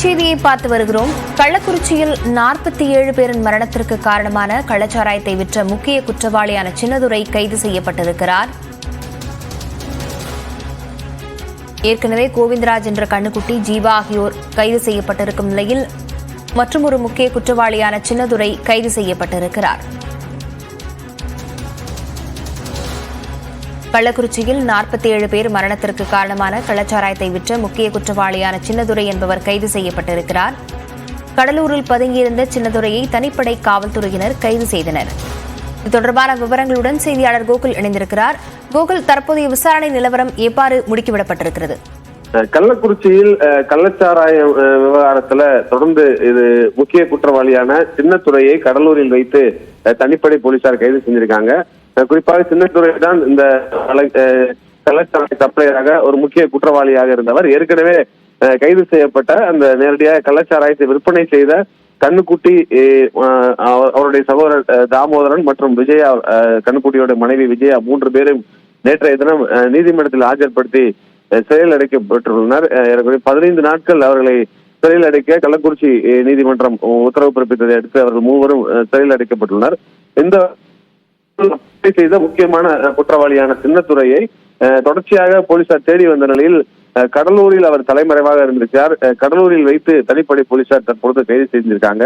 செய்தியை பார்த்து வருகிறோம். கள்ளக்குறிச்சியில் 47 பேரின் மரணத்திற்கு காரணமான கள்ளச்சாராயத்தை விற்ற முக்கிய குற்றவாளியான சின்னதுரை கைது செய்யப்பட்டிருக்கிறார். ஏற்கனவே கோவிந்தராஜ் என்ற கண்ணுக்குட்டி, ஜீவா ஆகியோர் கைது செய்யப்பட்டிருக்கும் நிலையில் மற்றொரு முக்கிய குற்றவாளியான சின்னதுரை கைது செய்யப்பட்டிருக்கிறார். கள்ளக்குறிச்சியில் 47 பேர் மரணத்திற்கு காரணமான கள்ளச்சாராயத்தை விற்ற முக்கிய குற்றவாளியான சின்னதுரை என்பவர் கைது செய்யப்பட்டிருக்கிறார். கடலூரில் பதுங்கியிருந்த சின்னதுரையை தனிப்படை காவல்துறையினர் கைது செய்தனர். இது தொடர்பான விவரங்களுடன் செய்தியாளர் கோகுல் இணைந்திருக்கிறார். கோகுல், தற்போதைய விசாரணை நிலவரம் எவ்வாறு முடுக்கிவிடப்பட்டிருக்கிறது? கள்ளக்குறிச்சியில் கள்ளச்சாராய விவகாரத்துல தொடர்ந்து இது முக்கிய குற்றவாளியான சின்னத்துரையை கடலூரில் வைத்து தனிப்படை போலீசார் கைது செஞ்சிருக்காங்க. குறிப்பாக சின்னத்துரை தான் இந்த கள்ளச்சாராய சப்ளையராக ஒரு முக்கிய குற்றவாளியாக இருந்தவர். ஏற்கனவே கைது செய்யப்பட்ட அந்த நேரடியாக கள்ளச்சாராயத்தை விற்பனை செய்த கண்ணுக்குட்டி, அவருடைய சகோதரர் தாமோதரன் மற்றும் விஜயா, கண்ணுக்குட்டியோட மனைவி விஜயா, 3 பேரும் நேற்றைய தினம் நீதிமன்றத்தில் ஆஜர்படுத்தி சிறையில் அடைக்கப்பட்டுள்ளனர். 15 நாட்கள் அவர்களை சிறையில் அடைக்க கள்ளக்குறிச்சி நீதிமன்றம் உத்தரவு பிறப்பித்ததை அடுத்து அவர்கள் 3வரும் சிறையில் அடைக்கப்பட்டுள்ளனர். இந்த செய்த முக்கியமான குற்றவாளியான சின்னத்துரையை தொடர்ச்சியாக போலீசார் தேடி வந்த நிலையில் கடலூரில் அவர் தலைமறைவாக இருந்திருக்கிறார். கடலூரில் வைத்து தனிப்படை போலீசார் தற்பொழுது கைது செய்திருக்காங்க.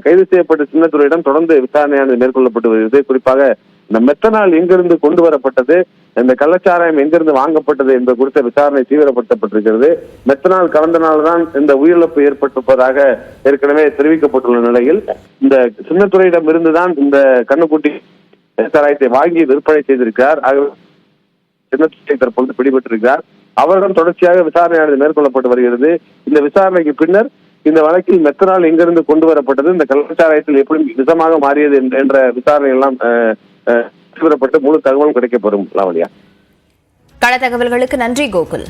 கைது செய்யப்பட்ட சின்னத்துரையிடம் தொடர்ந்து விசாரணையானது மேற்கொள்ளப்பட்டு வருகிறது. குறிப்பாக இந்த மெத்தனால் எங்கிருந்து கொண்டு வரப்பட்டது, இந்த கள்ளச்சாராயம் எங்கிருந்து வாங்கப்பட்டது என்பது குறித்த விசாரணை தீவிரப்படுத்தப்பட்டிருக்கிறது. மெத்தனால் கலந்தனால்தான் இந்த உயிரிழப்பு ஏற்பட்டிருப்பதாக ஏற்கனவே தெரிவிக்கப்பட்டுள்ள நிலையில் இந்த சின்னத்துரையிடம் இருந்துதான் இந்த கண்ணுக்குட்டி சாராயத்தை வாங்கி விற்பனை செய்திருக்கிறார். சின்னத்துரை தற்பொழுது பிடிபட்டிருக்கிறார். அவரிடம் தொடர்ச்சியாக விசாரணையானது மேற்கொள்ளப்பட்டு வருகிறது. இந்த விசாரணைக்கு பின்னர் இந்த வழக்கில் மெத்தனால் எங்கிருந்து கொண்டு வரப்பட்டது, இந்த கள்ளச்சாராயத்தில் எப்படி விஷமாக மாறியது என்ற விசாரணை எல்லாம் தீவிரப்பட்டு முழு தகவலும் கிடைக்கப்பெறும். லாவண்யா, கள தகவல்களுக்கு நன்றி கோகுல்.